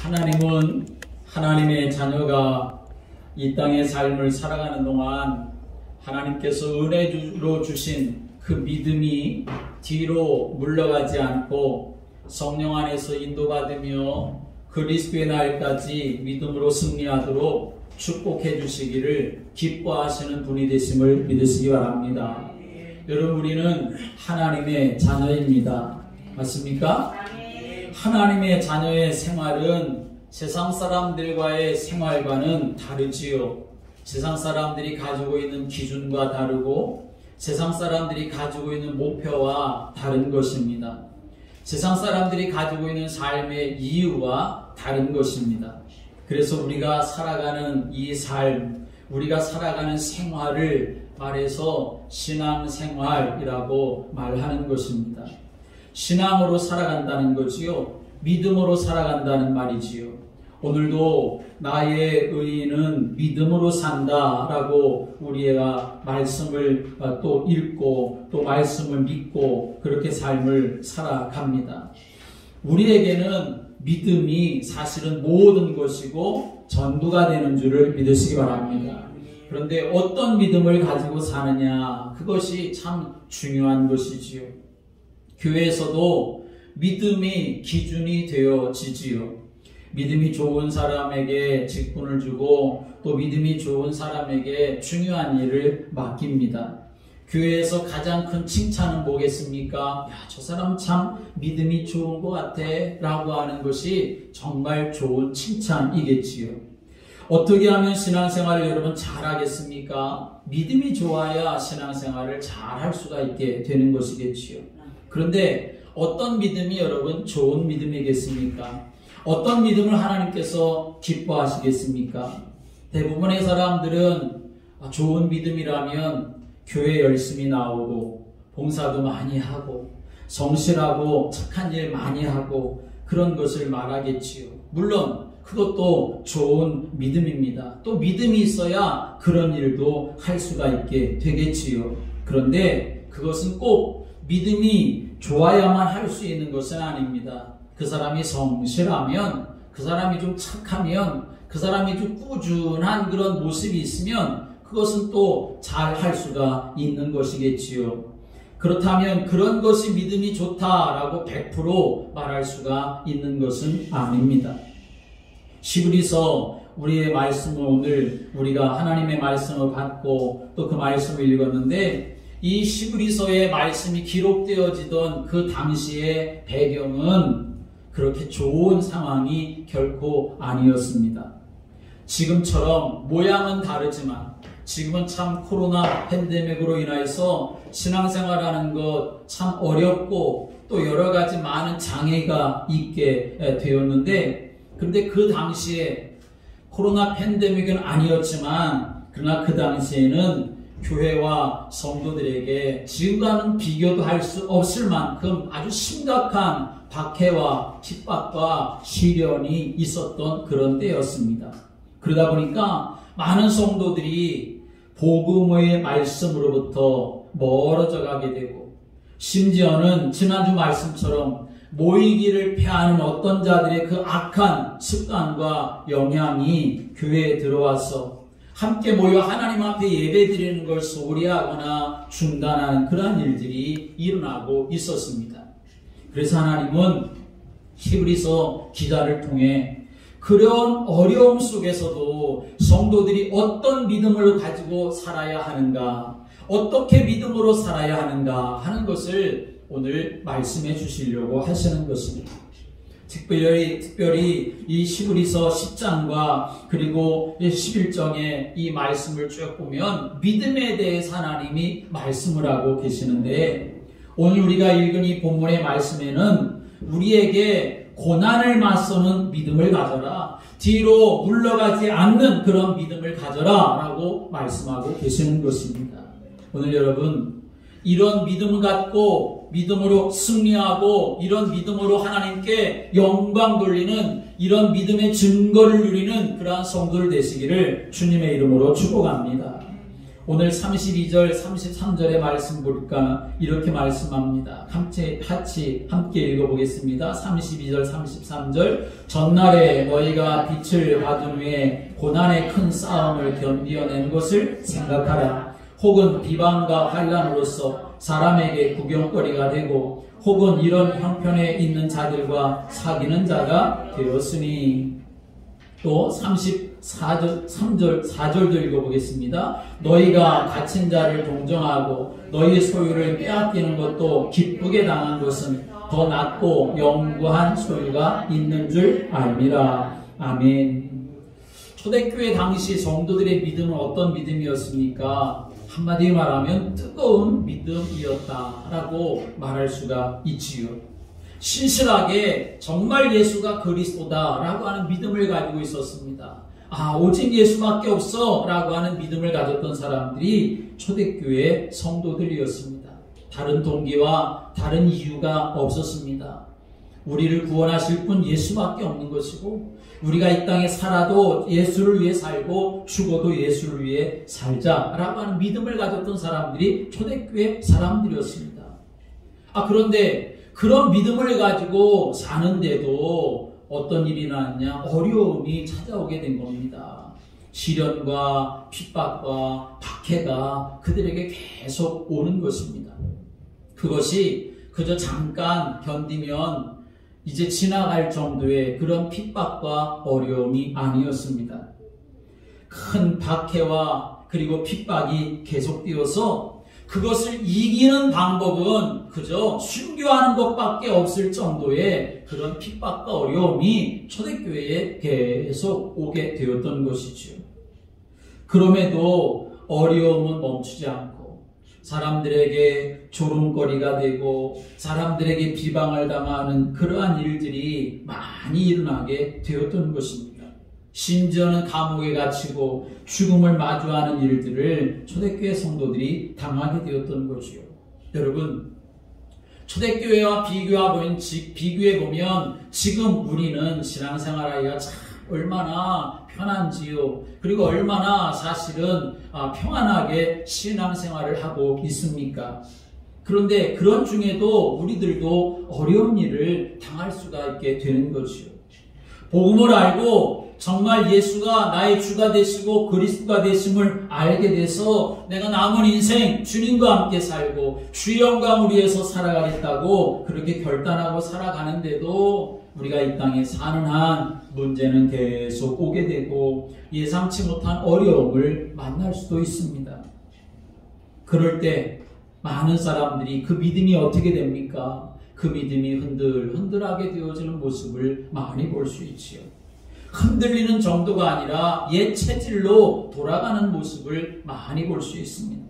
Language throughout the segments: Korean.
하나님은 하나님의 자녀가 이 땅의 삶을 살아가는 동안 하나님께서 은혜로 주신 그 믿음이 뒤로 물러가지 않고 성령 안에서 인도받으며 그리스도의 날까지 믿음으로 승리하도록 축복해 주시기를 기뻐하시는 분이 되심을 믿으시기 바랍니다. 여러분, 우리는 하나님의 자녀입니다. 맞습니까? 하나님의 자녀의 생활은 세상 사람들과의 생활과는 다르지요. 세상 사람들이 가지고 있는 기준과 다르고 세상 사람들이 가지고 있는 목표와 다른 것입니다. 세상 사람들이 가지고 있는 삶의 이유와 다른 것입니다. 그래서 우리가 살아가는 이 삶, 우리가 살아가는 생활을 말해서 신앙생활이라고 말하는 것입니다. 신앙으로 살아간다는 거지요. 믿음으로 살아간다는 말이지요. 오늘도 나의 의인은 믿음으로 산다라고 우리가 말씀을 또 읽고 또 말씀을 믿고 그렇게 삶을 살아갑니다. 우리에게는 믿음이 사실은 모든 것이고 전부가 되는 줄을 믿으시기 바랍니다. 그런데 어떤 믿음을 가지고 사느냐, 그것이 참 중요한 것이지요. 교회에서도 믿음이 기준이 되어지지요. 믿음이 좋은 사람에게 직분을 주고 또 믿음이 좋은 사람에게 중요한 일을 맡깁니다. 교회에서 가장 큰 칭찬은 뭐겠습니까? 야, 저 사람 참 믿음이 좋은 것 같아 라고 하는 것이 정말 좋은 칭찬이겠지요. 어떻게 하면 신앙생활을 여러분 잘하겠습니까? 믿음이 좋아야 신앙생활을 잘할 수가 있게 되는 것이겠지요. 그런데 어떤 믿음이 여러분 좋은 믿음이겠습니까? 어떤 믿음을 하나님께서 기뻐하시겠습니까? 대부분의 사람들은 좋은 믿음이라면 교회 열심히 나오고 봉사도 많이 하고 성실하고 착한 일 많이 하고 그런 것을 말하겠지요. 물론 그것도 좋은 믿음입니다. 또 믿음이 있어야 그런 일도 할 수가 있게 되겠지요. 그런데 그것은 꼭 믿음이 좋아야만 할 수 있는 것은 아닙니다. 그 사람이 성실하면, 그 사람이 좀 착하면, 그 사람이 좀 꾸준한 그런 모습이 있으면 그것은 또 잘 할 수가 있는 것이겠지요. 그렇다면 그런 것이 믿음이 좋다라고 100% 말할 수가 있는 것은 아닙니다. 시브리서 우리의 말씀을 오늘 우리가 하나님의 말씀을 받고 또 그 말씀을 읽었는데 이 시브리서의 말씀이 기록되어지던 그 당시의 배경은 그렇게 좋은 상황이 결코 아니었습니다. 지금처럼 모양은 다르지만 지금은 참 코로나 팬데믹으로 인해서 신앙생활하는 것 참 어렵고 또 여러 가지 많은 장애가 있게 되었는데, 그런데 그 당시에 코로나 팬데믹은 아니었지만 그러나 그 당시에는 교회와 성도들에게 지금과는 비교도 할 수 없을 만큼 아주 심각한 박해와 핍박과 시련이 있었던 그런 때였습니다. 그러다 보니까 많은 성도들이 복음의 말씀으로부터 멀어져 가게 되고, 심지어는 지난주 말씀처럼 모이기를 패하는 어떤 자들의 그 악한 습관과 영향이 교회에 들어와서 함께 모여 하나님 앞에 예배드리는 걸 소홀히하거나 중단하는 그러한 일들이 일어나고 있었습니다. 그래서 하나님은 히브리서 기자를 통해 그런 어려움 속에서도 성도들이 어떤 믿음을 가지고 살아야 하는가, 어떻게 믿음으로 살아야 하는가 하는 것을 오늘 말씀해 주시려고 하시는 것입니다. 특별히 이 히브리서 10장과 그리고 11장의 이 말씀을 쭉 보면 믿음에 대해서 하나님이 말씀을 하고 계시는데, 오늘 우리가 읽은 이 본문의 말씀에는 우리에게 고난을 맞서는 믿음을 가져라, 뒤로 물러가지 않는 그런 믿음을 가져라 라고 말씀하고 계시는 것입니다. 오늘 여러분, 이런 믿음을 갖고 믿음으로 승리하고 이런 믿음으로 하나님께 영광 돌리는 이런 믿음의 증거를 누리는 그러한 성도들 되시기를 주님의 이름으로 축복합니다. 오늘 32절, 33절의 말씀 볼까? 이렇게 말씀합니다. 함께 읽어보겠습니다. 32절, 33절. 전날에 너희가 빛을 받은 후에 고난의 큰 싸움을 견디어낸 것을 생각하라. 혹은 비방과 환난으로서 사람에게 구경거리가 되고 혹은 이런 형편에 있는 자들과 사귀는 자가 되었으니. 또 4절도 읽어보겠습니다. 너희가 갇힌 자를 동정하고 너희 소유를 빼앗기는 것도 기쁘게 당한 것은 더 낫고 영구한 소유가 있는 줄 알미라. 아멘. 초대교회 당시 성도들의 믿음은 어떤 믿음이었습니까? 한마디로 말하면 뜨거운 믿음이었다라고 말할 수가 있지요. 신실하게 정말 예수가 그리스도다라고 하는 믿음을 가지고 있었습니다. 오직 예수밖에 없어 라고 하는 믿음을 가졌던 사람들이 초대교회 성도들이었습니다. 다른 동기와 다른 이유가 없었습니다. 우리를 구원하실 분 예수밖에 없는 것이고 우리가 이 땅에 살아도 예수를 위해 살고 죽어도 예수를 위해 살자라고 하는 믿음을 가졌던 사람들이 초대교회 사람들이었습니다. 그런데 그런 믿음을 가지고 사는데도 어떤 일이 나왔냐? 어려움이 찾아오게 된 겁니다. 시련과 핍박과 박해가 그들에게 계속 오는 것입니다. 그것이 그저 잠깐 견디면 이제 지나갈 정도의 그런 핍박과 어려움이 아니었습니다. 큰 박해와 그리고 핍박이 계속되어서 그것을 이기는 방법은 그저 순교하는 것밖에 없을 정도의 그런 핍박과 어려움이 초대교회에 계속 오게 되었던 것이죠. 그럼에도 어려움은 멈추지 않고 사람들에게 조롱거리가 되고 사람들에게 비방을 당하는 그러한 일들이 많이 일어나게 되었던 것입니다. 심지어는 감옥에 갇히고 죽음을 마주하는 일들을 초대교회 성도들이 당하게 되었던 거지요. 여러분, 초대교회와 비교해보면 지금 우리는 신앙생활하기가 참 얼마나 편한지요. 그리고 얼마나 사실은 평안하게 신앙생활을 하고 있습니까? 그런데 그런 중에도 우리들도 어려운 일을 당할 수가 있게 되는 거지요. 복음을 알고 정말 예수가 나의 주가 되시고 그리스도가 되심을 알게 돼서 내가 남은 인생 주님과 함께 살고 주의 영광을 위해서 살아가겠다고 그렇게 결단하고 살아가는데도 우리가 이 땅에 사는 한 문제는 계속 오게 되고 예상치 못한 어려움을 만날 수도 있습니다. 그럴 때 많은 사람들이 그 믿음이 어떻게 됩니까? 그 믿음이 흔들흔들하게 되어지는 모습을 많이 볼 수 있지요. 흔들리는 정도가 아니라 옛 체질로 돌아가는 모습을 많이 볼 수 있습니다.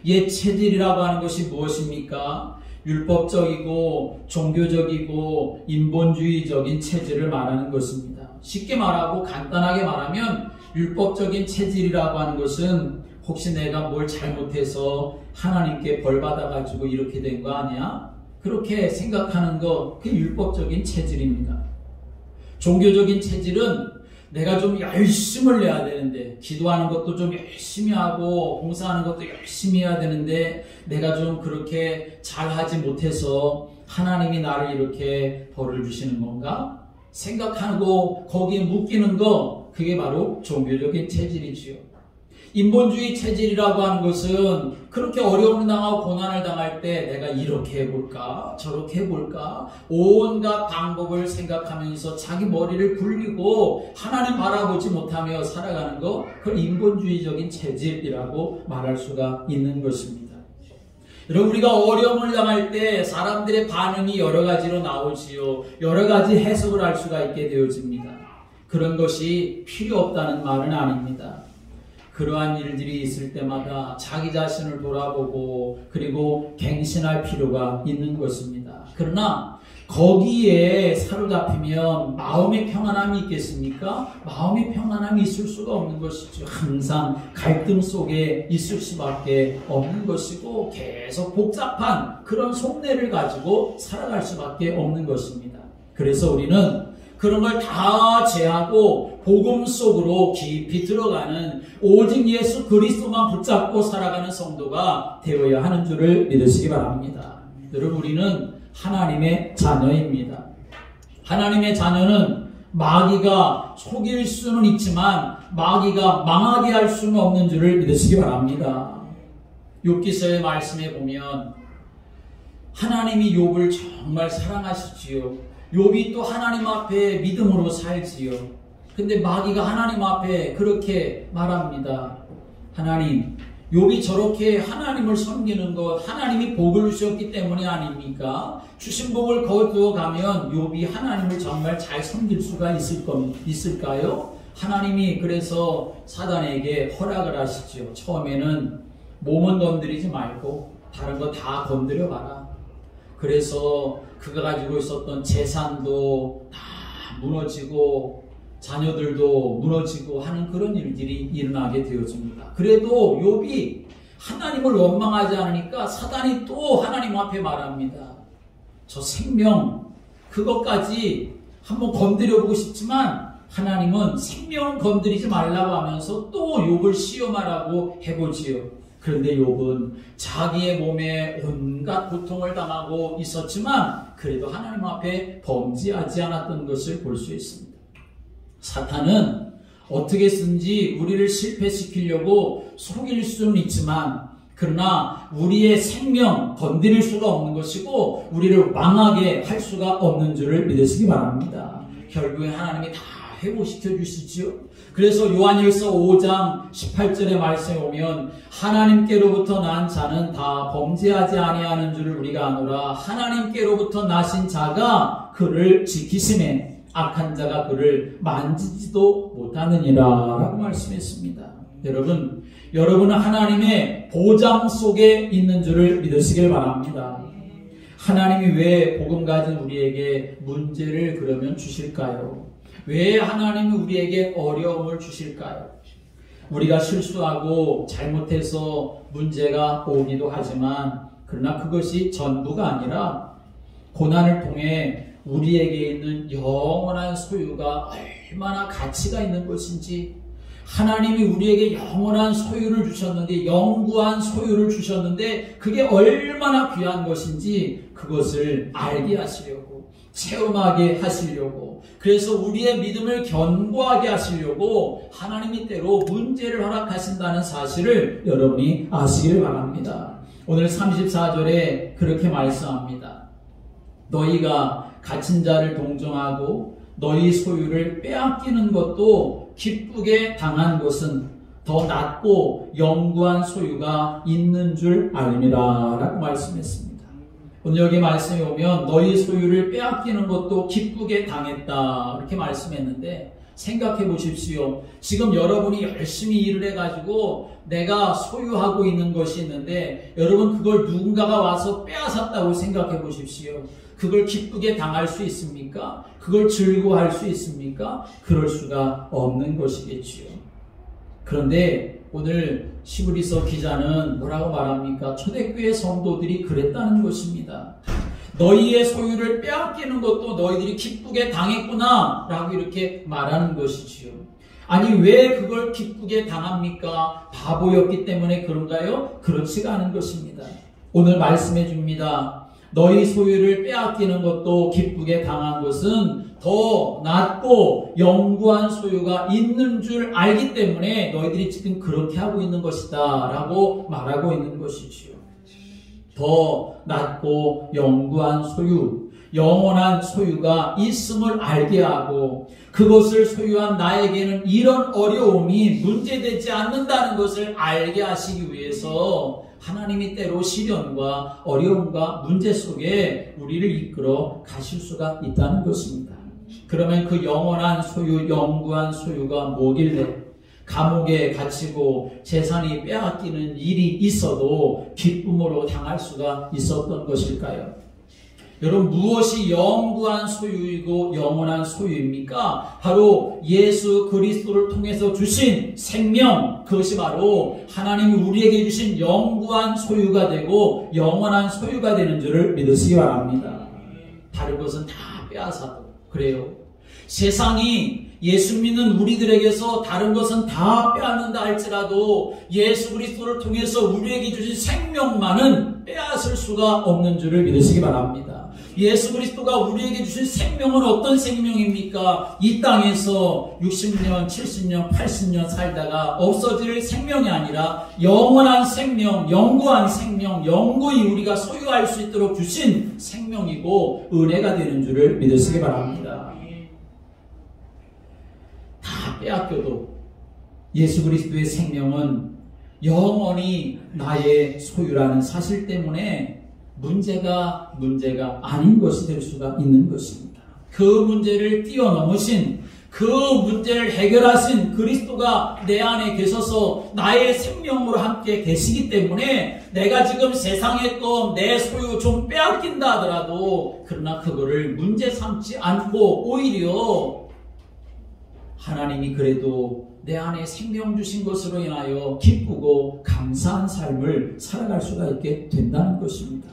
옛 체질이라고 하는 것이 무엇입니까? 율법적이고 종교적이고 인본주의적인 체질을 말하는 것입니다. 쉽게 말하고 간단하게 말하면 율법적인 체질이라고 하는 것은 혹시 내가 뭘 잘못해서 하나님께 벌 받아가지고 이렇게 된 거 아니야? 그렇게 생각하는 거, 그게 율법적인 체질입니다. 종교적인 체질은 내가 좀 열심을 내야 되는데, 기도하는 것도 좀 열심히 하고 봉사하는 것도 열심히 해야 되는데 내가 좀 그렇게 잘하지 못해서 하나님이 나를 이렇게 벌을 주시는 건가? 생각하고 거기에 묶이는 거, 그게 바로 종교적인 체질이지요. 인본주의 체질이라고 하는 것은 그렇게 어려움을 당하고 고난을 당할 때 내가 이렇게 해볼까 저렇게 해볼까 온갖 방법을 생각하면서 자기 머리를 굴리고 하나님 바라보지 못하며 살아가는 거, 그걸 인본주의적인 체질이라고 말할 수가 있는 것입니다. 여러분, 우리가 어려움을 당할 때 사람들의 반응이 여러 가지로 나오지요. 여러 가지 해석을 할 수가 있게 되어집니다. 그런 것이 필요 없다는 말은 아닙니다. 그러한 일들이 있을 때마다 자기 자신을 돌아보고 그리고 갱신할 필요가 있는 것입니다. 그러나 거기에 사로잡히면 마음의 평안함이 있겠습니까? 마음의 평안함이 있을 수가 없는 것이죠. 항상 갈등 속에 있을 수밖에 없는 것이고 계속 복잡한 그런 속내를 가지고 살아갈 수밖에 없는 것입니다. 그래서 우리는 그런 걸 다 제하고 복음 속으로 깊이 들어가는 오직 예수 그리스도만 붙잡고 살아가는 성도가 되어야 하는 줄을 믿으시기 바랍니다. 여러분, 우리는 하나님의 자녀입니다. 하나님의 자녀는 마귀가 속일 수는 있지만 마귀가 망하게 할 수는 없는 줄을 믿으시기 바랍니다. 욥기서의 말씀에 보면 하나님이 욥을 정말 사랑하시지요. 욥이 또 하나님 앞에 믿음으로 살지요. 근데 마귀가 하나님 앞에 그렇게 말합니다. 하나님, 욥이 저렇게 하나님을 섬기는 것, 하나님이 복을 주셨기 때문이 아닙니까? 주신 복을 거두어 가면 욥이 하나님을 정말 잘 섬길 수가 있을까요? 하나님이 그래서 사단에게 허락을 하시죠. 처음에는 몸은 건드리지 말고 다른 거 다 건드려 봐라. 그래서 그가 가지고 있었던 재산도 다 무너지고 자녀들도 무너지고 하는 그런 일들이 일어나게 되어집니다. 그래도 욥이 하나님을 원망하지 않으니까 사단이 또 하나님 앞에 말합니다. 저 생명 그것까지 한번 건드려보고 싶지만 하나님은 생명 건드리지 말라고 하면서 또 욥을 시험하라고 해보지요. 그런데 욥은 자기의 몸에 온갖 고통을 당하고 있었지만 그래도 하나님 앞에 범죄하지 않았던 것을 볼 수 있습니다. 사탄은 어떻게 쓴지 우리를 실패시키려고 속일 수는 있지만 그러나 우리의 생명 건드릴 수가 없는 것이고 우리를 망하게 할 수가 없는 줄을 믿으시기 바랍니다. 결국에 하나님이 다 회복시켜 주시지요. 그래서 요한일서 5장 18절의 말씀에 오면 하나님께로부터 난 자는 다 범죄하지 아니하는 줄을 우리가 아노라. 하나님께로부터 나신 자가 그를 지키심에 악한 자가 그를 만지지도 못하느니라 라고 말씀했습니다. 여러분은 하나님의 보장 속에 있는 줄을 믿으시길 바랍니다. 하나님이 왜 복음 가진 우리에게 문제를 그러면 주실까요? 왜 하나님이 우리에게 어려움을 주실까요? 우리가 실수하고 잘못해서 문제가 오기도 하지만 그러나 그것이 전부가 아니라 고난을 통해 우리에게 있는 영원한 소유가 얼마나 가치가 있는 것인지 하나님이 우리에게 영원한 소유를 주셨는데 영구한 소유를 주셨는데 그게 얼마나 귀한 것인지 그것을 알게 하시려고 체험하게 하시려고 그래서 우리의 믿음을 견고하게 하시려고 하나님이 때로 문제를 허락하신다는 사실을 여러분이 아시길 바랍니다. 오늘 34절에 그렇게 말씀합니다. 너희가 갇힌 자를 동정하고 너희 소유를 빼앗기는 것도 기쁘게 당한 것은 더 낫고 영구한 소유가 있는 줄 아닙니다 라고 말씀했습니다. 오늘 여기 말씀에 오면 너희 소유를 빼앗기는 것도 기쁘게 당했다 이렇게 말씀했는데 생각해 보십시오. 지금 여러분이 열심히 일을 해가지고 내가 소유하고 있는 것이 있는데 여러분 그걸 누군가가 와서 빼앗았다고 생각해 보십시오. 그걸 기쁘게 당할 수 있습니까? 그걸 즐거워할 수 있습니까? 그럴 수가 없는 것이겠지요. 그런데 오늘 시브리서 기자는 뭐라고 말합니까? 초대교회 성도들이 그랬다는 것입니다. 너희의 소유를 빼앗기는 것도 너희들이 기쁘게 당했구나 라고 이렇게 말하는 것이지요. 아니 왜 그걸 기쁘게 당합니까? 바보였기 때문에 그런가요? 그렇지가 않은 것입니다. 오늘 말씀해 줍니다. 너희 소유를 빼앗기는 것도 기쁘게 당한 것은 더 낫고 영구한 소유가 있는 줄 알기 때문에 너희들이 지금 그렇게 하고 있는 것이다 라고 말하고 있는 것이지요. 더 낫고 영구한 소유, 영원한 소유가 있음을 알게 하고 그것을 소유한 나에게는 이런 어려움이 문제되지 않는다는 것을 알게 하시기 위해서 하나님이 때로 시련과 어려움과 문제 속에 우리를 이끌어 가실 수가 있다는 것입니다. 그러면 그 영원한 소유, 영구한 소유가 뭐길래 감옥에 갇히고 재산이 빼앗기는 일이 있어도 기쁨으로 당할 수가 있었던 것일까요? 여러분 무엇이 영구한 소유이고 영원한 소유입니까? 바로 예수 그리스도를 통해서 주신 생명, 그것이 바로 하나님이 우리에게 주신 영구한 소유가 되고 영원한 소유가 되는 줄을 믿으시기 바랍니다. 다른 것은 다 빼앗아도 그래요. 세상이 예수 믿는 우리들에게서 다른 것은 다 빼앗는다 할지라도 예수 그리스도를 통해서 우리에게 주신 생명만은 빼앗을 수가 없는 줄을 믿으시기 바랍니다. 예수 그리스도가 우리에게 주신 생명은 어떤 생명입니까? 이 땅에서 60년, 70년, 80년 살다가 없어질 생명이 아니라 영원한 생명, 영구한 생명, 영구히 우리가 소유할 수 있도록 주신 생명이고 은혜가 되는 줄을 믿으시기 바랍니다. 다 빼앗겨도 예수 그리스도의 생명은 영원히 나의 소유라는 사실 때문에 문제가 아닌 것이 될 수가 있는 것입니다. 그 문제를 뛰어넘으신, 그 문제를 해결하신 그리스도가 내 안에 계셔서 나의 생명으로 함께 계시기 때문에 내가 지금 세상의 것, 내 소유 좀 빼앗긴다 하더라도 그러나 그거를 문제 삼지 않고 오히려 하나님이 그래도 내 안에 생명 주신 것으로 인하여 기쁘고 감사한 삶을 살아갈 수가 있게 된다는 것입니다.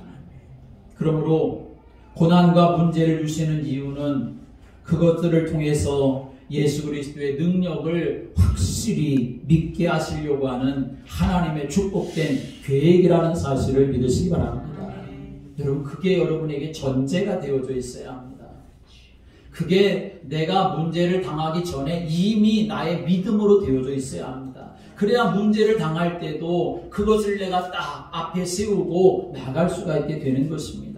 그러므로 고난과 문제를 주시는 이유는 그것들을 통해서 예수 그리스도의 능력을 확실히 믿게 하시려고 하는 하나님의 축복된 계획이라는 사실을 믿으시기 바랍니다. 여러분, 그게 여러분에게 전제가 되어져 있어야 합니다. 그게 내가 문제를 당하기 전에 이미 나의 믿음으로 되어져 있어야 합니다. 그래야 문제를 당할 때도 그것을 내가 딱 앞에 세우고 나갈 수가 있게 되는 것입니다.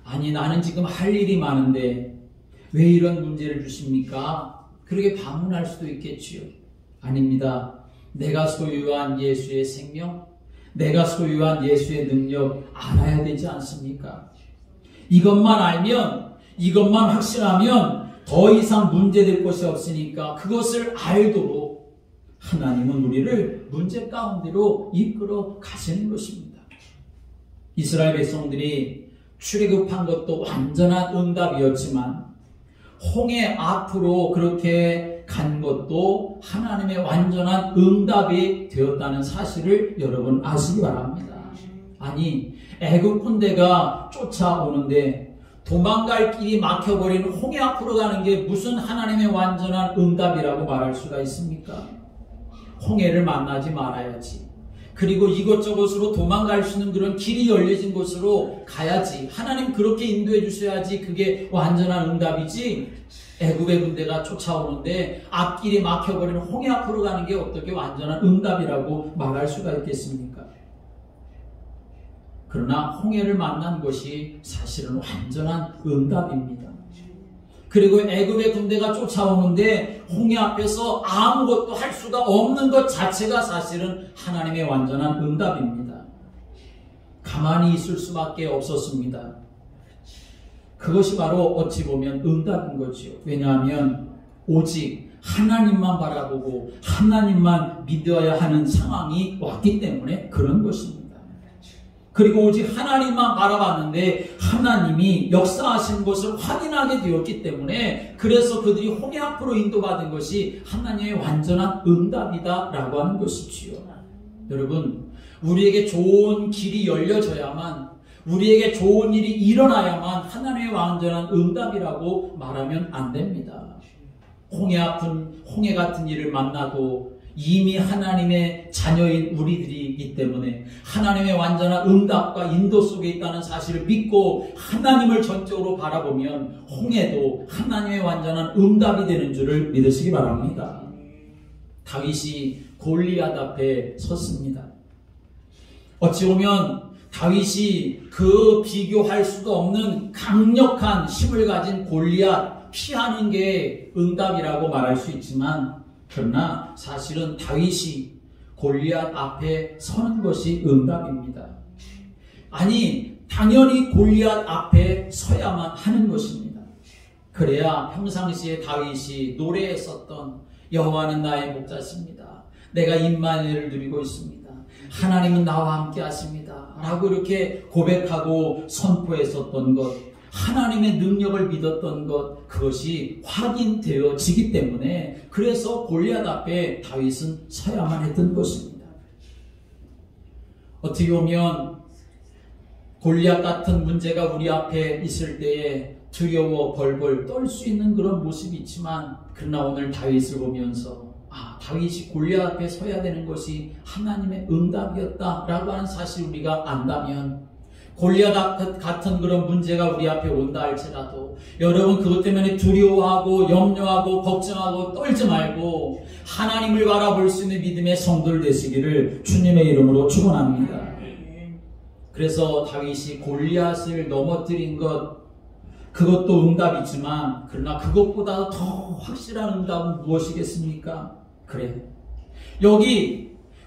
아니, 나는 지금 할 일이 많은데 왜 이런 문제를 주십니까? 그렇게 반문할 수도 있겠지요. 아닙니다. 내가 소유한 예수의 생명, 내가 소유한 예수의 능력 알아야 되지 않습니까? 이것만 알면, 이것만 확실하면 더 이상 문제될 것이 없으니까 그것을 알도록 하나님은 우리를 문제 가운데로 이끌어 가시는 것입니다. 이스라엘 백성들이 출애굽한 것도 완전한 응답이었지만 홍해 앞으로 그렇게 간 것도 하나님의 완전한 응답이 되었다는 사실을 여러분 아시기 바랍니다. 아니, 애굽 군대가 쫓아오는데 도망갈 길이 막혀버린 홍해 앞으로 가는 게 무슨 하나님의 완전한 응답이라고 말할 수가 있습니까? 홍해를 만나지 말아야지. 그리고 이것저것으로 도망갈 수 있는 그런 길이 열려진 곳으로 가야지. 하나님 그렇게 인도해 주셔야지 그게 완전한 응답이지. 애굽의 군대가 쫓아오는데 앞길이 막혀버리는 홍해 앞으로 가는 게 어떻게 완전한 응답이라고 말할 수가 있겠습니까? 그러나 홍해를 만난 것이 사실은 완전한 응답입니다. 그리고 애굽의 군대가 쫓아오는데 홍해 앞에서 아무것도 할 수가 없는 것 자체가 사실은 하나님의 완전한 응답입니다. 가만히 있을 수밖에 없었습니다. 그것이 바로 어찌 보면 응답인 거죠. 왜냐하면 오직 하나님만 바라보고 하나님만 믿어야 하는 상황이 왔기 때문에 그런 것입니다. 그리고 오직 하나님만 바라봤는데 하나님이 역사하신 것을 확인하게 되었기 때문에 그래서 그들이 홍해 앞으로 인도받은 것이 하나님의 완전한 응답이다라고 하는 것이지요. 여러분, 우리에게 좋은 길이 열려져야만, 우리에게 좋은 일이 일어나야만 하나님의 완전한 응답이라고 말하면 안 됩니다. 홍해 같은 일을 만나도 이미 하나님의 자녀인 우리들이기 때문에 하나님의 완전한 응답과 인도 속에 있다는 사실을 믿고 하나님을 전적으로 바라보면 홍해도 하나님의 완전한 응답이 되는 줄을 믿으시기 바랍니다. 다윗이 골리앗 앞에 섰습니다. 어찌 보면 다윗이 그 비교할 수도 없는 강력한 힘을 가진 골리앗 피하는 게 응답이라고 말할 수 있지만 그러나 사실은 다윗이 골리앗 앞에 서는 것이 응답입니다. 아니, 당연히 골리앗 앞에 서야만 하는 것입니다. 그래야 평상시에 다윗이 노래했었던 여호와는 나의 목자십니다. 내가 임마누엘을 누리고 있습니다. 하나님은 나와 함께 하십니다. 라고 이렇게 고백하고 선포했었던 것, 하나님의 능력을 믿었던 것, 그것이 확인되어지기 때문에 그래서 골리앗 앞에 다윗은 서야만 했던 것입니다. 어떻게 보면 골리앗 같은 문제가 우리 앞에 있을 때에 두려워 벌벌 떨 수 있는 그런 모습이 있지만, 그러나 오늘 다윗을 보면서 다윗이 골리앗 앞에 서야 되는 것이 하나님의 응답이었다라고 하는 사실 우리가 안다면, 골리앗 같은 그런 문제가 우리 앞에 온다 할지라도 여러분 그것 때문에 두려워하고 염려하고 걱정하고 떨지 말고 하나님을 바라볼 수 있는 믿음의 성도들 되시기를 주님의 이름으로 축원합니다. 그래서 다윗이 골리앗을 넘어뜨린 것, 그것도 응답이지만 그러나 그것보다 더 확실한 응답은 무엇이겠습니까? 그래, 여기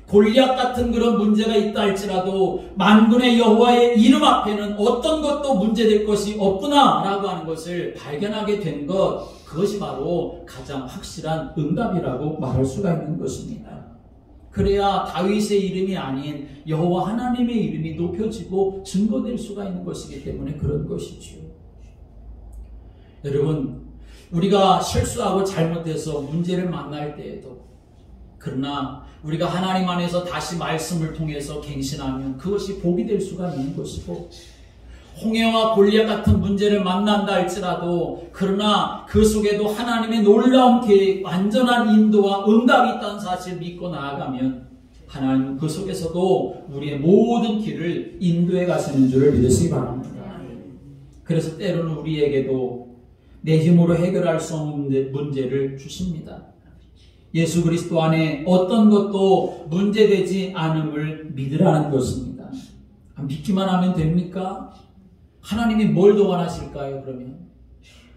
골리앗 같은 그런 문제가 있다 할지라도 만군의 여호와의 이름 앞에는 어떤 것도 문제될 것이 없구나 라고 하는 것을 발견하게 된 것, 그것이 바로 가장 확실한 응답이라고 말할 수가 있는 것입니다. 그래야 다윗의 이름이 아닌 여호와 하나님의 이름이 높여지고 증거될 수가 있는 것이기 때문에 그런 것이지요. 여러분, 우리가 실수하고 잘못해서 문제를 만날 때에도, 그러나 우리가 하나님 안에서 다시 말씀을 통해서 갱신하면 그것이 복이 될 수가 있는 것이고, 홍해와 골리앗 같은 문제를 만난다 할지라도 그러나 그 속에도 하나님의 놀라운 계획, 완전한 인도와 응답이 있다는 사실을 믿고 나아가면 하나님은 그 속에서도 우리의 모든 길을 인도해 가시는 줄을 믿으시기 바랍니다. 그래서 때로는 우리에게도 내 힘으로 해결할 수 없는 문제를 주십니다. 예수 그리스도 안에 어떤 것도 문제되지 않음을 믿으라는 것입니다. 믿기만 하면 됩니까? 하나님이 뭘 더 원하실까요? 그러면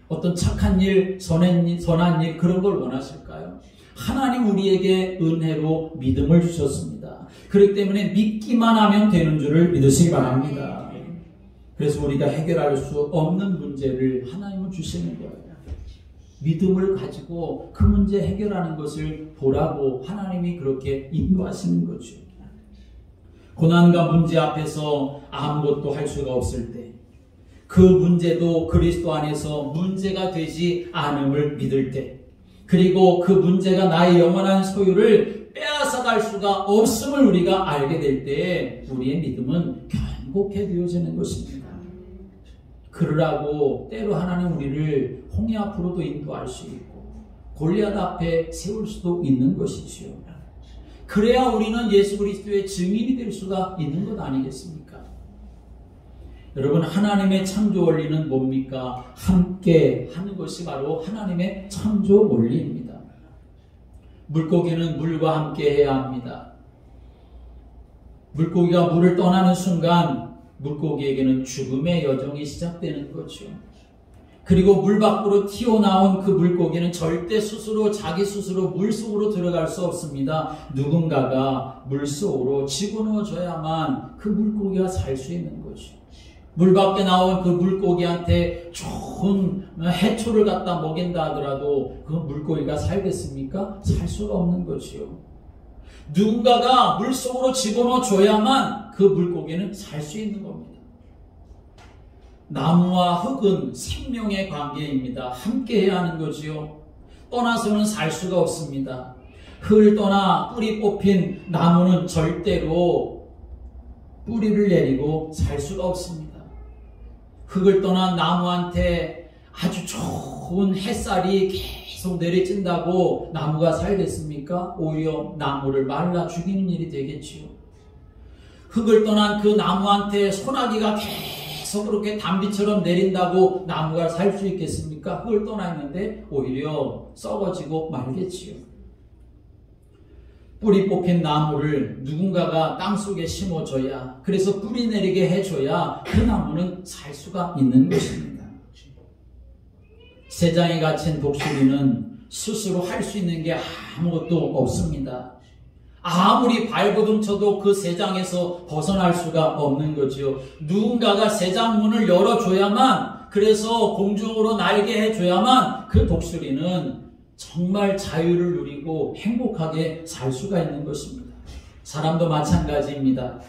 어떤 착한 일, 선한 일 그런 걸 원하실까요? 하나님 우리에게 은혜로 믿음을 주셨습니다. 그렇기 때문에 믿기만 하면 되는 줄을 믿으시기 바랍니다. 그래서 우리가 해결할 수 없는 문제를 하나님은 주시는 거예요. 믿음을 가지고 그 문제 해결하는 것을 보라고 하나님이 그렇게 인도하시는 거죠. 고난과 문제 앞에서 아무것도 할 수가 없을 때, 그 문제도 그리스도 안에서 문제가 되지 않음을 믿을 때, 그리고 그 문제가 나의 영원한 소유를 빼앗아갈 수가 없음을 우리가 알게 될 때 우리의 믿음은 견고해 되어지는 것입니다. 그러라고 때로 하나님 우리를 홍해 앞으로도 인도할 수 있고 골리앗 앞에 세울 수도 있는 것이지요. 그래야 우리는 예수 그리스도의 증인이 될 수가 있는 것 아니겠습니까? 여러분, 하나님의 창조 원리는 뭡니까? 함께 하는 것이 바로 하나님의 창조 원리입니다. 물고기는 물과 함께 해야 합니다. 물고기가 물을 떠나는 순간 물고기에게는 죽음의 여정이 시작되는 거죠. 그리고 물 밖으로 튀어나온 그 물고기는 절대 자기 스스로 물속으로 들어갈 수 없습니다. 누군가가 물속으로 집어넣어줘야만 그 물고기가 살 수 있는 거죠. 물 밖에 나온 그 물고기한테 좋은 해초를 갖다 먹인다 하더라도 그 물고기가 살겠습니까? 살 수가 없는 거지요. 누군가가 물속으로 집어넣어줘야만 그 물고기는 살 수 있는 겁니다. 나무와 흙은 생명의 관계입니다. 함께 해야 하는 거지요. 떠나서는 살 수가 없습니다. 흙을 떠나 뿌리 뽑힌 나무는 절대로 뿌리를 내리고 살 수가 없습니다. 흙을 떠난 나무한테 아주 좋은 햇살이 계속 내리친다고 나무가 살겠습니까? 오히려 나무를 말라 죽이는 일이 되겠지요. 흙을 떠난 그 나무한테 소나기가 계속 그렇게 단비처럼 내린다고 나무가 살 수 있겠습니까? 흙을 떠나 있는데 오히려 썩어지고 말겠지요. 뿌리 뽑힌 나무를 누군가가 땅속에 심어줘야, 그래서 뿌리 내리게 해줘야 그 나무는 살 수가 있는 것입니다. 세장에 갇힌 독수리는 스스로 할 수 있는 게 아무것도 없습니다. 아무리 발버둥 쳐도 그 세장에서 벗어날 수가 없는 거죠. 누군가가 세장문을 열어줘야만, 그래서 공중으로 날게 해줘야만 그 독수리는 정말 자유를 누리고 행복하게 살 수가 있는 것입니다. 사람도 마찬가지입니다.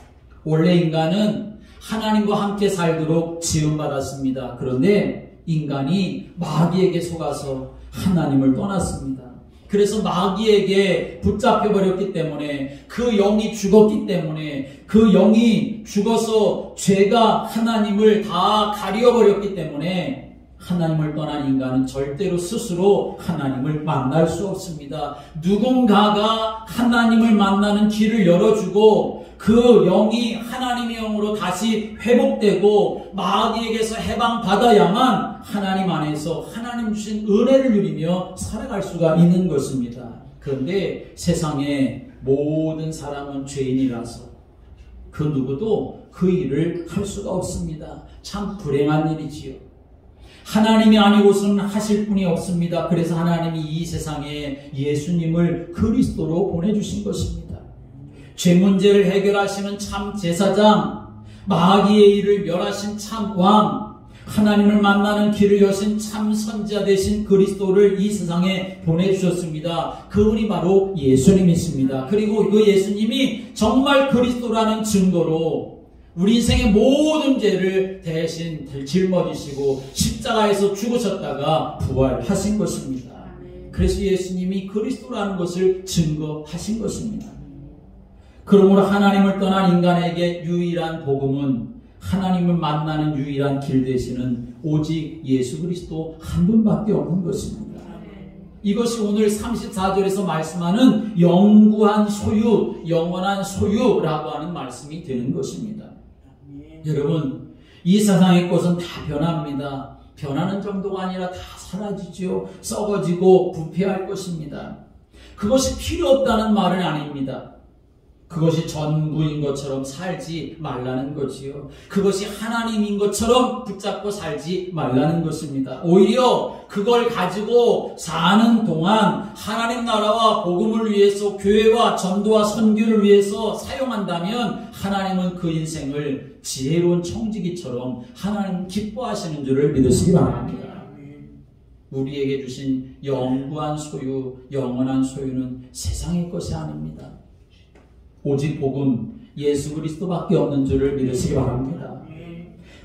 원래 인간은 하나님과 함께 살도록 지음받았습니다. 그런데 인간이 마귀에게 속아서 하나님을 떠났습니다. 그래서 마귀에게 붙잡혀버렸기 때문에, 그 영이 죽었기 때문에, 그 영이 죽어서 죄가 하나님을 다 가려버렸기 때문에 하나님을 떠난 인간은 절대로 스스로 하나님을 만날 수 없습니다. 누군가가 하나님을 만나는 길을 열어주고 그 영이 하나님의 영으로 다시 회복되고 마귀에게서 해방받아야만 하나님 안에서 하나님 주신 은혜를 누리며 살아갈 수가 있는 것입니다. 그런데 세상의 모든 사람은 죄인이라서 그 누구도 그 일을 할 수가 없습니다. 참 불행한 일이지요. 하나님이 아니고서는 하실 분이 없습니다. 그래서 하나님이 이 세상에 예수님을 그리스도로 보내주신 것입니다. 죄 문제를 해결하시는 참 제사장, 마귀의 일을 멸하신 참 왕, 하나님을 만나는 길을 여신 참 선지자 되신 그리스도를 이 세상에 보내주셨습니다. 그분이 바로 예수님이십니다. 그리고 그 예수님이 정말 그리스도라는 증거로 우리 인생의 모든 죄를 대신 짊어지시고 십자가에서 죽으셨다가 부활하신 것입니다. 그래서 예수님이 그리스도라는 것을 증거하신 것입니다. 그러므로 하나님을 떠난 인간에게 유일한 복음은 하나님을 만나는 유일한 길 되시는 오직 예수 그리스도 한 분밖에 없는 것입니다. 이것이 오늘 34절에서 말씀하는 영구한 소유, 영원한 소유라고 하는 말씀이 되는 것입니다. 여러분, 이 세상의 것은 다 변합니다. 변하는 정도가 아니라 다 사라지죠. 썩어지고 부패할 것입니다. 그것이 필요 없다는 말은 아닙니다. 그것이 전부인 것처럼 살지 말라는 거지요. 그것이 하나님인 것처럼 붙잡고 살지 말라는 것입니다. 오히려 그걸 가지고 사는 동안 하나님 나라와 복음을 위해서 교회와 전도와 선교를 위해서 사용한다면 하나님은 그 인생을 지혜로운 청지기처럼 하나님 기뻐하시는 줄을 믿으시기 바랍니다. 우리에게 주신 영구한 소유, 영원한 소유는 세상의 것이 아닙니다. 오직 복음 예수 그리스도밖에 없는 줄을 믿으시기 바랍니다.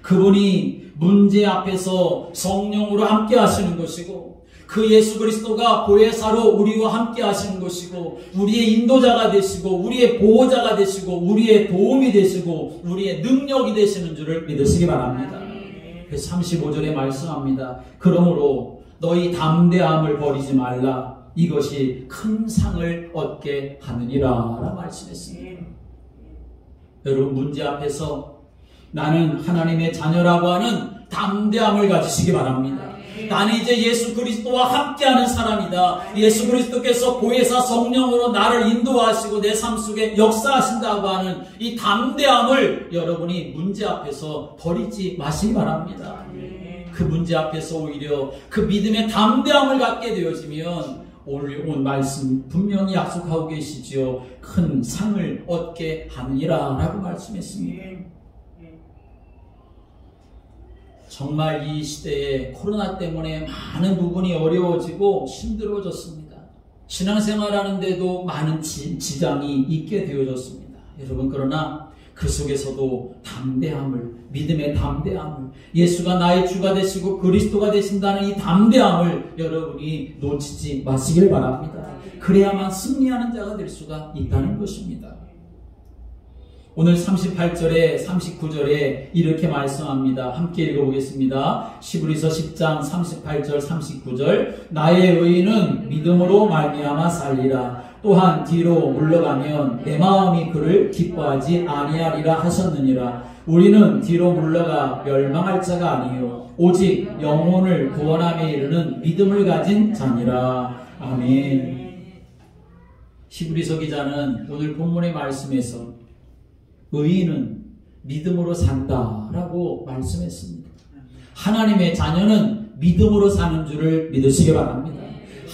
그분이 문제 앞에서 성령으로 함께 하시는 것이고 그 예수 그리스도가 보혜사로 우리와 함께 하시는 것이고 우리의 인도자가 되시고 우리의 보호자가 되시고 우리의 도움이 되시고 우리의 능력이 되시는 줄을 믿으시기 바랍니다. 그래서 35절에 말씀합니다. 그러므로 너희 담대함을 버리지 말라. 이것이 큰 상을 얻게 하느니라 라고 말씀했습니다. 여러분, 문제 앞에서 나는 하나님의 자녀라고 하는 담대함을 가지시기 바랍니다. 나는 이제 예수 그리스도와 함께하는 사람이다. 예수 그리스도께서 보혜사 성령으로 나를 인도하시고 내 삶 속에 역사하신다고 하는 이 담대함을 여러분이 문제 앞에서 버리지 마시기 바랍니다. 그 문제 앞에서 오히려 그 믿음의 담대함을 갖게 되어지면 오늘 온 말씀 분명히 약속하고 계시지요. 큰 상을 얻게 하느니라 라고 말씀했습니다. 정말 이 시대에 코로나 때문에 많은 부분이 어려워지고 힘들어졌습니다. 신앙생활하는데도 많은 지장이 있게 되어졌습니다. 여러분, 그러나 그 속에서도 담대함을, 믿음의 담대함을, 예수가 나의 주가 되시고 그리스도가 되신다는 이 담대함을 여러분이 놓치지 마시길 바랍니다. 그래야만 승리하는 자가 될 수가 있다는 것입니다. 오늘 38절에 39절에 이렇게 말씀합니다. 함께 읽어보겠습니다. 히브리서 10장 38절 39절 나의 의인은 믿음으로 말미암아 살리라. 또한 뒤로 물러가면 내 마음이 그를 기뻐하지 아니하리라 하셨느니라. 우리는 뒤로 물러가 멸망할 자가 아니요 오직 영혼을 구원함에 이르는 믿음을 가진 자니라. 아멘. 히브리서 기자는 오늘 본문의 말씀에서 의인은 믿음으로 산다라고 말씀했습니다. 하나님의 자녀는 믿음으로 사는 줄을 믿으시기 바랍니다.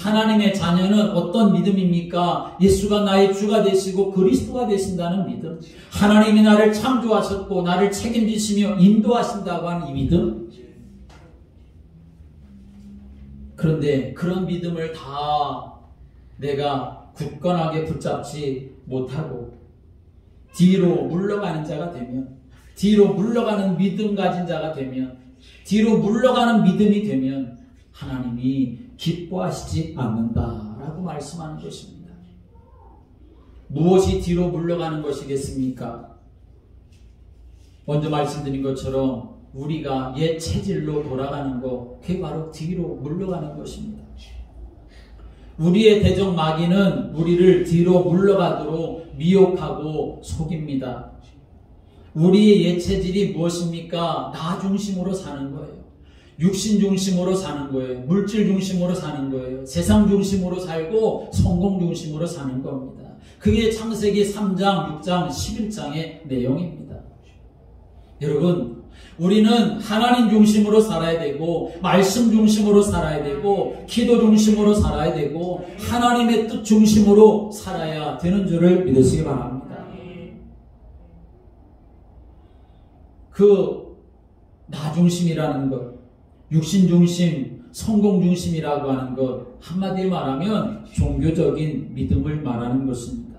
하나님의 자녀는 어떤 믿음입니까? 예수가 나의 주가 되시고 그리스도가 되신다는 믿음. 하나님이 나를 창조하셨고 나를 책임지시며 인도하신다고 하는 이 믿음. 그런데 그런 믿음을 다 내가 굳건하게 붙잡지 못하고 뒤로 물러가는 자가 되면, 뒤로 물러가는 믿음 가진 자가 되면, 뒤로 물러가는 믿음이 되면 하나님이 기뻐하시지 않는다라고 말씀하는 것입니다. 무엇이 뒤로 물러가는 것이겠습니까? 먼저 말씀드린 것처럼 우리가 옛 체질로 돌아가는 것, 그게 바로 뒤로 물러가는 것입니다. 우리의 대적 마귀는 우리를 뒤로 물러가도록 미혹하고 속입니다. 우리의 옛 체질이 무엇입니까? 나 중심으로 사는 거예요. 육신 중심으로 사는 거예요. 물질 중심으로 사는 거예요. 세상 중심으로 살고 성공 중심으로 사는 겁니다. 그게 창세기 3장, 6장, 11장의 내용입니다. 여러분, 우리는 하나님 중심으로 살아야 되고 말씀 중심으로 살아야 되고 기도 중심으로 살아야 되고 하나님의 뜻 중심으로 살아야 되는 줄을 믿으시기 바랍니다. 그 나 중심이라는 것, 육신 중심, 성공 중심이라고 하는 것, 한마디로 말하면 종교적인 믿음을 말하는 것입니다.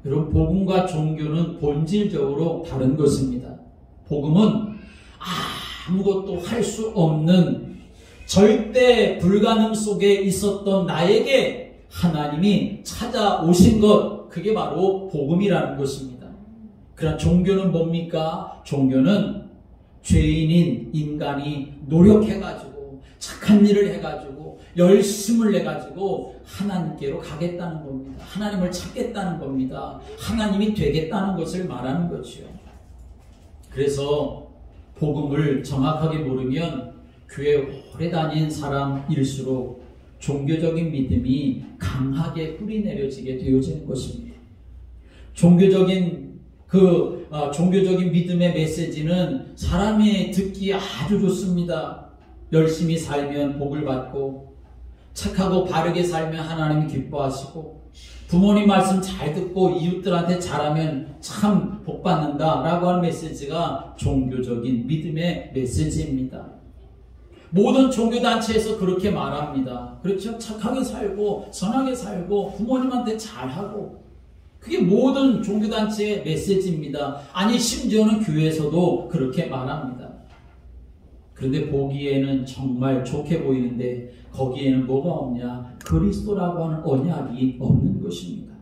여러분, 복음과 종교는 본질적으로 다른 것입니다. 복음은 아무것도 할 수 없는 절대 불가능 속에 있었던 나에게 하나님이 찾아오신 것, 그게 바로 복음이라는 것입니다. 그러나 종교는 뭡니까? 종교는 죄인인 인간이 노력해가지고 착한 일을 해가지고 열심을 내가지고 하나님께로 가겠다는 겁니다. 하나님을 찾겠다는 겁니다. 하나님이 되겠다는 것을 말하는 거죠. 그래서 복음을 정확하게 모르면 교회 오래 다닌 사람일수록 종교적인 믿음이 강하게 뿌리내려지게 되어지는 것입니다. 종교적인 믿음의 메시지는 사람이 듣기 아주 좋습니다. 열심히 살면 복을 받고, 착하고 바르게 살면 하나님이 기뻐하시고, 부모님 말씀 잘 듣고 이웃들한테 잘하면 참 복 받는다 라고 하는 메시지가 종교적인 믿음의 메시지입니다. 모든 종교단체에서 그렇게 말합니다. 그렇죠? 착하게 살고 선하게 살고 부모님한테 잘하고, 그게 모든 종교단체의 메시지입니다. 아니, 심지어는 교회에서도 그렇게 말합니다. 그런데 보기에는 정말 좋게 보이는데 거기에는 뭐가 없냐? 그리스도라고 하는 언약이 없는 것입니다.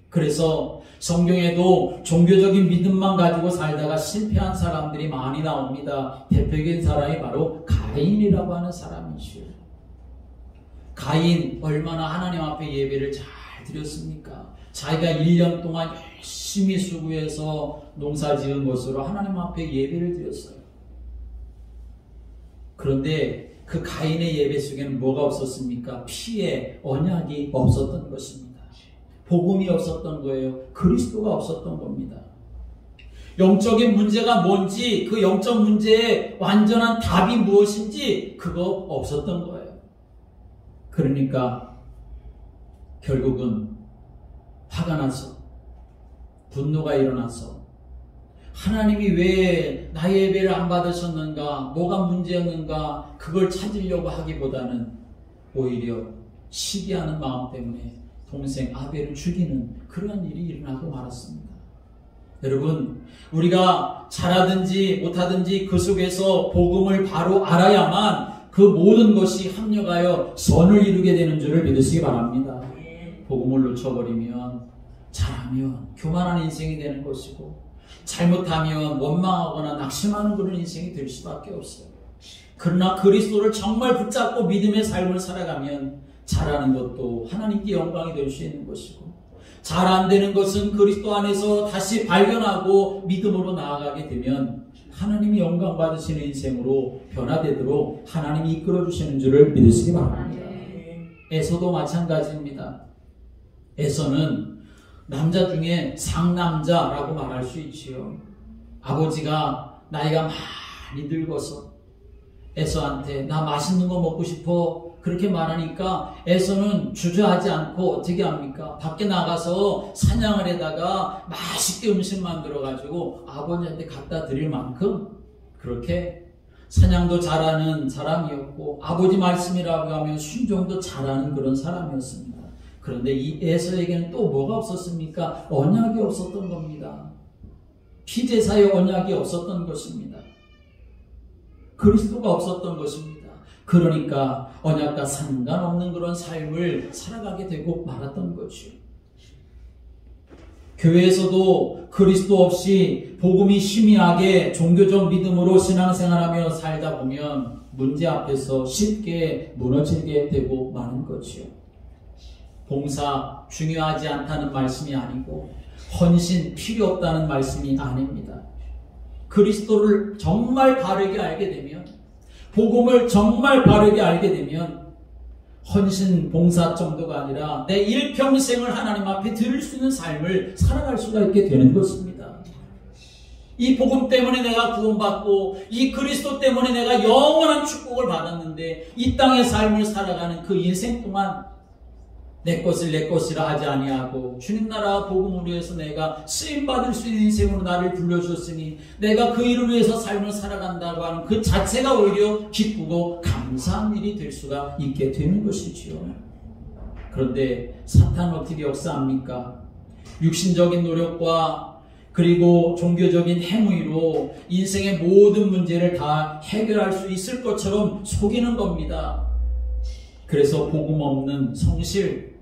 그래서 성경에도 종교적인 믿음만 가지고 살다가 실패한 사람들이 많이 나옵니다. 대표적인 사람이 바로 가인이라고 하는 사람이죠. 가인 얼마나 하나님 앞에 예배를 잘 드렸습니까? 자기가 1년 동안 열심히 수고해서 농사 지은 것으로 하나님 앞에 예배를 드렸어요. 그런데 그 가인의 예배 속에는 뭐가 없었습니까? 피의 언약이 없었던 것입니다. 복음이 없었던 거예요. 그리스도가 없었던 겁니다. 영적인 문제가 뭔지, 그 영적 문제의 완전한 답이 무엇인지 그거 없었던 거예요. 그러니까 결국은 화가 나서, 분노가 일어나서 하나님이 왜 나의 예배를 안 받으셨는가, 뭐가 문제였는가, 그걸 찾으려고 하기보다는 오히려 시기하는 마음 때문에 동생 아벨을 죽이는 그런 일이 일어나고 말았습니다. 여러분, 우리가 잘하든지 못하든지 그 속에서 복음을 바로 알아야만 그 모든 것이 합력하여 선을 이루게 되는 줄을 믿으시기 바랍니다. 복음을 놓쳐버리면, 잘하면 교만한 인생이 되는 것이고, 잘못하면 원망하거나 낙심하는 그런 인생이 될 수밖에 없어요. 그러나 그리스도를 정말 붙잡고 믿음의 삶을 살아가면 잘하는 것도 하나님께 영광이 될 수 있는 것이고, 잘 안 되는 것은 그리스도 안에서 다시 발견하고 믿음으로 나아가게 되면 하나님이 영광 받으시는 인생으로 변화되도록 하나님이 이끌어 주시는 줄을 믿으시기 바랍니다. 에서도 마찬가지입니다. 에서는 남자 중에 상남자라고 말할 수 있지요. 아버지가 나이가 많이 늙어서 에서한테 나 맛있는 거 먹고 싶어 그렇게 말하니까 에서는 주저하지 않고 어떻게 합니까? 밖에 나가서 사냥을 해다가 맛있게 음식 만들어가지고 아버지한테 갖다 드릴 만큼 그렇게 사냥도 잘하는 사람이었고, 아버지 말씀이라고 하면 순종도 잘하는 그런 사람이었습니다. 그런데 이 에서에게는 또 뭐가 없었습니까? 언약이 없었던 겁니다. 피제사의 언약이 없었던 것입니다. 그리스도가 없었던 것입니다. 그러니까 언약과 상관없는 그런 삶을 살아가게 되고 말았던 거죠. 교회에서도 그리스도 없이 복음이 희미하게 종교적 믿음으로 신앙생활하며 살다 보면 문제 앞에서 쉽게 무너지게 되고 마는 거지요. 봉사 중요하지 않다는 말씀이 아니고 헌신 필요 없다는 말씀이 아닙니다. 그리스도를 정말 바르게 알게 되면, 복음을 정말 바르게 알게 되면 헌신 봉사 정도가 아니라 내 일평생을 하나님 앞에 드릴 수 있는 삶을 살아갈 수가 있게 되는 것입니다. 이 복음 때문에 내가 구원받고 이 그리스도 때문에 내가 영원한 축복을 받았는데 이 땅의 삶을 살아가는 그 인생 동안 내 것을 내 것이라 하지 아니하고 주님 나라 복음을 위해서 내가 쓰임받을 수 있는 인생으로 나를 불러주셨으니 내가 그 일을 위해서 삶을 살아간다고 하는 그 자체가 오히려 기쁘고 감사한 일이 될 수가 있게 되는 것이지요. 그런데 사탄은 어떻게 역사합니까? 육신적인 노력과 그리고 종교적인 행위로 인생의 모든 문제를 다 해결할 수 있을 것처럼 속이는 겁니다. 그래서 복음 없는 성실,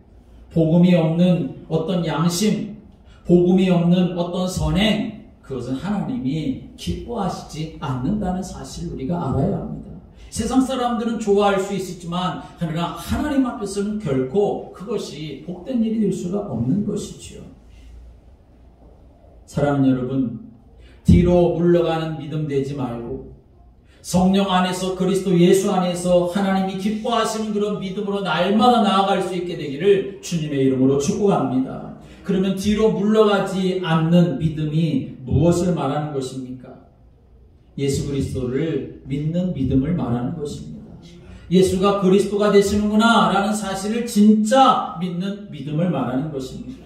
복음이 없는 어떤 양심, 복음이 없는 어떤 선행, 그것은 하나님이 기뻐하시지 않는다는 사실을 우리가 알아야 합니다. 세상 사람들은 좋아할 수 있지만 그러나 하나님 앞에서는 결코 그것이 복된 일이 될 수가 없는 것이지요. 사랑하는 여러분, 뒤로 물러가는 믿음 되지 말고 성령 안에서 그리스도 예수 안에서 하나님이 기뻐하시는 그런 믿음으로 날마다 나아갈 수 있게 되기를 주님의 이름으로 축복합니다. 그러면 뒤로 물러가지 않는 믿음이 무엇을 말하는 것입니까? 예수 그리스도를 믿는 믿음을 말하는 것입니다. 예수가 그리스도가 되시는구나 라는 사실을 진짜 믿는 믿음을 말하는 것입니다.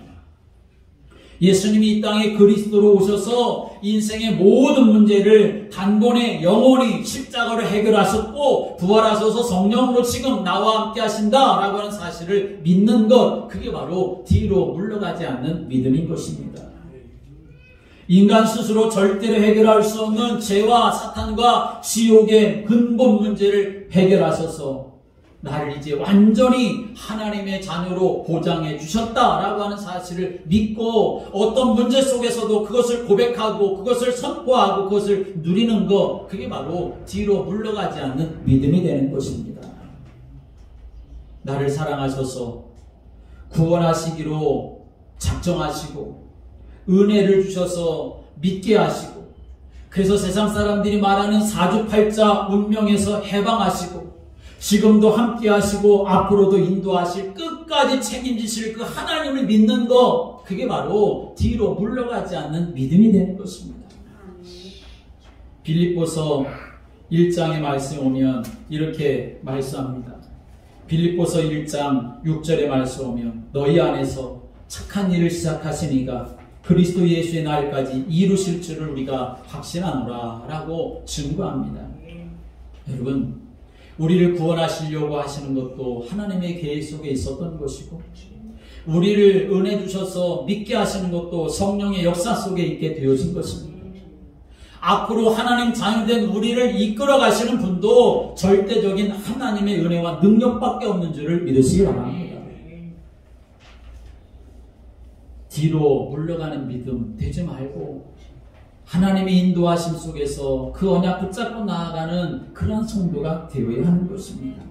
예수님이 이 땅에 그리스도로 오셔서 인생의 모든 문제를 단번에 영원히 십자가로 해결하셨고 부활하셔서 성령으로 지금 나와 함께 하신다라고 하는 사실을 믿는 것, 그게 바로 뒤로 물러가지 않는 믿음인 것입니다. 인간 스스로 절대로 해결할 수 없는 죄와 사탄과 지옥의 근본 문제를 해결하셔서 나를 이제 완전히 하나님의 자녀로 보장해 주셨다라고 하는 사실을 믿고 어떤 문제 속에서도 그것을 고백하고 그것을 선포하고 그것을 누리는 것, 그게 바로 뒤로 물러가지 않는 믿음이 되는 것입니다. 나를 사랑하셔서 구원하시기로 작정하시고 은혜를 주셔서 믿게 하시고 그래서 세상 사람들이 말하는 사주팔자 운명에서 해방하시고 지금도 함께 하시고 앞으로도 인도하실 끝까지 책임지실 그 하나님을 믿는 것, 그게 바로 뒤로 물러가지 않는 믿음이 되는 것입니다. 빌립보서 1장의 말씀에 오면 이렇게 말씀합니다. 빌립보서 1장 6절의 말씀 오면 너희 안에서 착한 일을 시작하신 이가 그리스도 예수의 날까지 이루실 줄을 우리가 확신하노라 라고 증거합니다. 여러분, 우리를 구원하시려고 하시는 것도 하나님의 계획 속에 있었던 것이고 우리를 은혜 주셔서 믿게 하시는 것도 성령의 역사 속에 있게 되어진 것입니다. 앞으로 하나님 자녀된 우리를 이끌어 가시는 분도 절대적인 하나님의 은혜와 능력밖에 없는 줄을 믿으시기 바랍니다. 뒤로 물러가는 믿음 되지 말고 하나님의 인도하심 속에서 그 언약 붙잡고 나아가는 그런 성도가 되어야 하는 것입니다.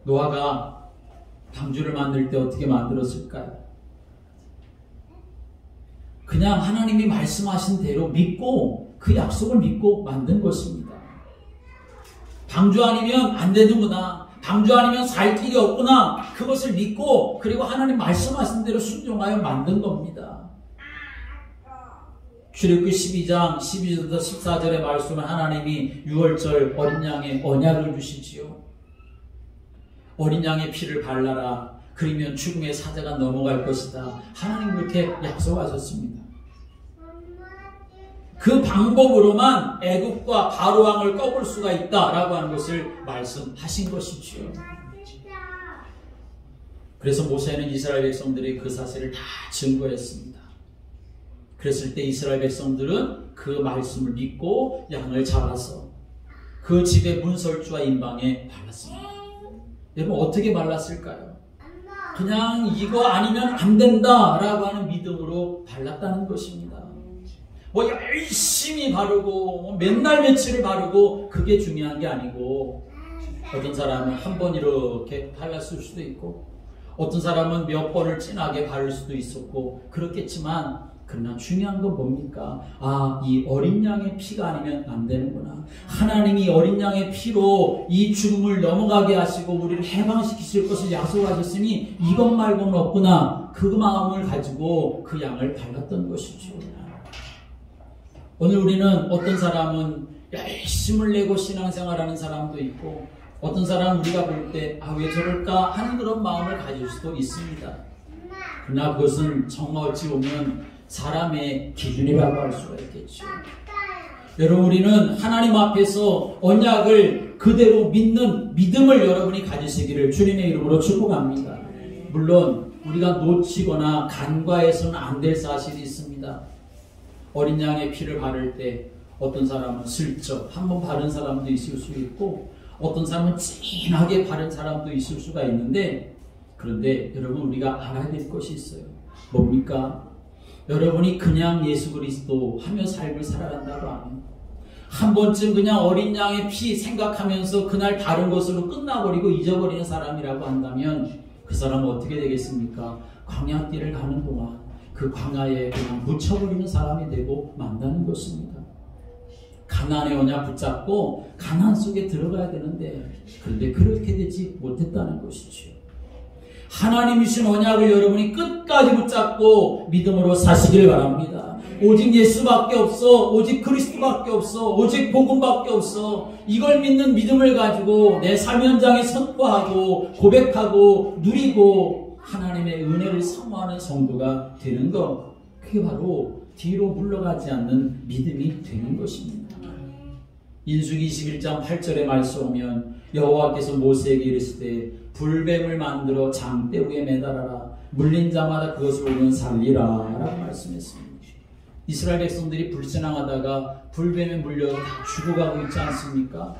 노아가 방주를 만들 때 어떻게 만들었을까요? 그냥 하나님이 말씀하신 대로 믿고 그 약속을 믿고 만든 것입니다. 방주 아니면 안 되는구나, 방주 아니면 살 길이 없구나, 그것을 믿고 그리고 하나님 말씀하신 대로 순종하여 만든 겁니다. 출애굽기 12장 12절부터 14절의 말씀은 하나님이 유월절 어린 양의 언약을 주시지요. 어린 양의 피를 발라라, 그러면 죽음의 사자가 넘어갈 것이다. 하나님 그렇게 약속하셨습니다. 그 방법으로만 애굽과 바로 왕을 꺾을 수가 있다라고 하는 것을 말씀하신 것이지요. 그래서 모세는 이스라엘 백성들이 그 사실을 다 증거했습니다. 그랬을 때 이스라엘 백성들은 그 말씀을 믿고 양을 잡아서 그 집의 문설주와 임방에 발랐습니다. 여러분, 어떻게 발랐을까요? 그냥 이거 아니면 안 된다라고 하는 믿음으로 발랐다는 것입니다. 뭐 열심히 바르고 맨날 며칠을 바르고 그게 중요한 게 아니고, 어떤 사람은 한 번 이렇게 발랐을 수도 있고, 어떤 사람은 몇 번을 진하게 바를 수도 있었고 그렇겠지만, 그러나 중요한 건 뭡니까? 이 어린 양의 피가 아니면 안 되는구나. 하나님이 어린 양의 피로 이 죽음을 넘어가게 하시고 우리를 해방시키실 것을 약속하셨으니 이것 말고는 없구나. 그 마음을 가지고 그 양을 발랐던 것이죠. 오늘 우리는 어떤 사람은 열심을 내고 신앙생활하는 사람도 있고, 어떤 사람은 우리가 볼 때 왜 저럴까 하는 그런 마음을 가질 수도 있습니다. 그러나 그것은 정말 어찌 보면 사람의 기준이라고 할 수가 있겠죠. 여러분, 우리는 하나님 앞에서 언약을 그대로 믿는 믿음을 여러분이 가지시기를 주님의 이름으로 축복합니다. 물론 우리가 놓치거나 간과해서는 안 될 사실이 있습니다. 어린 양의 피를 바를 때 어떤 사람은 슬쩍 한번 바른 사람도 있을 수 있고, 어떤 사람은 진하게 바른 사람도 있을 수가 있는데, 그런데 여러분, 우리가 알아야 될 것이 있어요. 뭡니까? 여러분이 그냥 예수 그리스도 하며 삶을 살아간다고 하면, 한 번쯤 그냥 어린 양의 피 생각하면서 그날 바른 것으로 끝나버리고 잊어버리는 사람이라고 한다면, 그 사람은 어떻게 되겠습니까? 광야길을 가는 동안 그 광야에 그냥 묻혀버리는 사람이 되고 만다는 것입니다. 가나안의 언약 붙잡고 가나안 속에 들어가야 되는데, 그런데 그렇게 되지 못했다는 것이죠. 하나님이 주신 언약을 여러분이 끝까지 붙잡고 믿음으로 사시길 바랍니다. 오직 예수밖에 없어, 오직 그리스도밖에 없어, 오직 복음밖에 없어. 이걸 믿는 믿음을 가지고 내 삶 현장에 선포하고 고백하고 누리고 하나님의 은혜를 사모하는 성도가 되는 것, 그게 바로 뒤로 물러가지 않는 믿음이 되는 것입니다. 인수기 21장 8절의 말씀 오면, 여호와께서 모세에게 이르시되 불뱀을 만들어 장대 위에 매달아라. 물린 자마다 그것을 보면 살리라 라고 말씀했습니다. 이스라엘 백성들이 불신앙하다가 불뱀에 물려 죽어가고 있지 않습니까?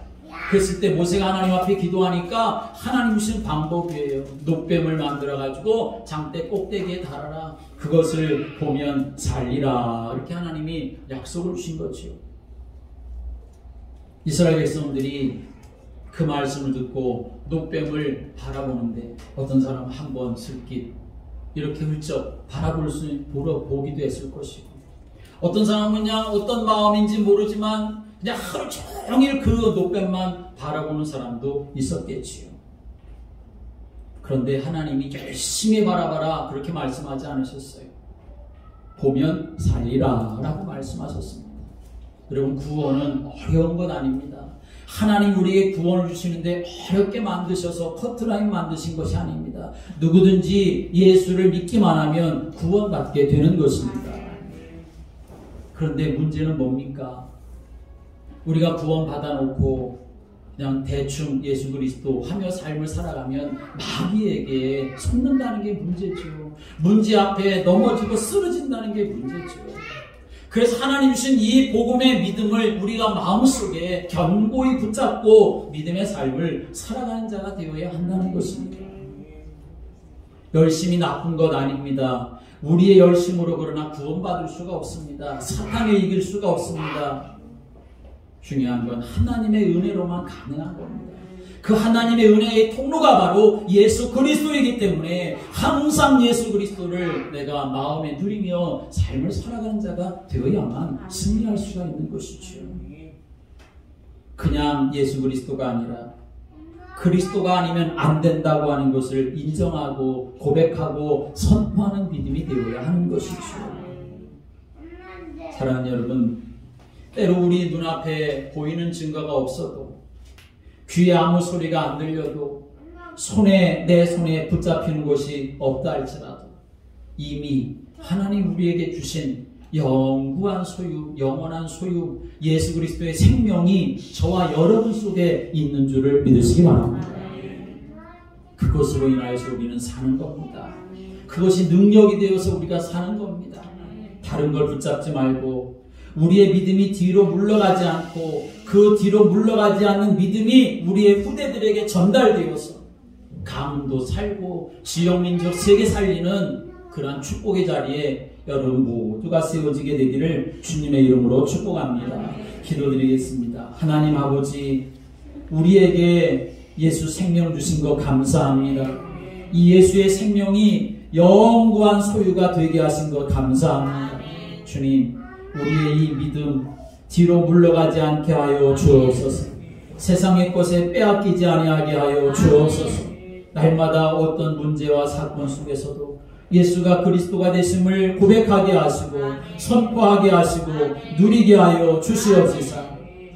그랬을 때 모세가 하나님 앞에 기도하니까 하나님 주신 방법이에요. 놋뱀을 만들어가지고 장대 꼭대기에 달아라. 그것을 보면 살리라. 이렇게 하나님이 약속을 주신 거죠. 이스라엘 백성들이 그 말씀을 듣고 놋뱀을 바라보는데, 어떤 사람은 한번 슬깃 이렇게 훌쩍 보기도 했을 것이고, 어떤 사람은 그냥 어떤 마음인지 모르지만 그냥 하루 종일 그 놋뱀만 바라보는 사람도 있었겠지요. 그런데 하나님이 열심히 바라봐라 그렇게 말씀하지 않으셨어요. 보면 살리라 라고 말씀하셨습니다. 여러분, 구원은 어려운 건 아닙니다. 하나님 우리에게 구원을 주시는데 어렵게 만드셔서 커트라인 만드신 것이 아닙니다. 누구든지 예수를 믿기만 하면 구원받게 되는 것입니다. 그런데 문제는 뭡니까? 우리가 구원받아놓고 그냥 대충 예수 그리스도 하며 삶을 살아가면 마귀에게 속는다는 게 문제죠. 문제 앞에 넘어지고 쓰러진다는 게 문제죠. 그래서 하나님 주신 이 복음의 믿음을 우리가 마음속에 견고히 붙잡고 믿음의 삶을 살아가는 자가 되어야 한다는 것입니다. 열심이 나쁜 것 아닙니다. 우리의 열심으로 그러나 구원받을 수가 없습니다. 사탄을 이길 수가 없습니다. 중요한 건 하나님의 은혜로만 가능한 겁니다. 그 하나님의 은혜의 통로가 바로 예수 그리스도이기 때문에 항상 예수 그리스도를 내가 마음에 누리며 삶을 살아가는 자가 되어야만 승리할 수가 있는 것이죠. 그냥 예수 그리스도가 아니라 그리스도가 아니면 안 된다고 하는 것을 인정하고 고백하고 선포하는 믿음이 되어야 하는 것이죠. 사랑하는 여러분, 때로 우리 눈앞에 보이는 증거가 없어도, 귀에 아무 소리가 안 들려도, 내 손에 붙잡히는 것이 없다 할지라도 이미 하나님 우리에게 주신 영구한 소유, 영원한 소유, 예수 그리스도의 생명이 저와 여러분 속에 있는 줄을 믿으시기 바랍니다. 그것으로 인하여서 우리는 사는 겁니다. 그것이 능력이 되어서 우리가 사는 겁니다. 다른 걸 붙잡지 말고 우리의 믿음이 뒤로 물러가지 않고 그 뒤로 물러가지 않는 믿음이 우리의 후대들에게 전달되어서 강원도 살고 지역 민족 세계 살리는 그러한 축복의 자리에 여러분 모두가 세워지게 되기를 주님의 이름으로 축복합니다. 기도드리겠습니다. 하나님 아버지, 우리에게 예수 생명 주신 것 감사합니다. 이 예수의 생명이 영구한 소유가 되게 하신 것 감사합니다. 주님, 우리의 이 믿음 뒤로 물러가지 않게 하여 주옵소서. 세상의 것에 빼앗기지 아니하게 하여 주옵소서. 날마다 어떤 문제와 사건 속에서도 예수가 그리스도가 되심을 고백하게 하시고 선포하게 하시고 누리게 하여 주시옵소서.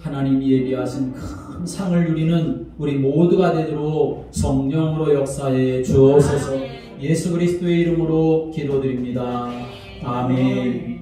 하나님이 예비하신 큰 상을 누리는 우리 모두가 되도록 성령으로 역사해 주옵소서. 예수 그리스도의 이름으로 기도드립니다. 아멘.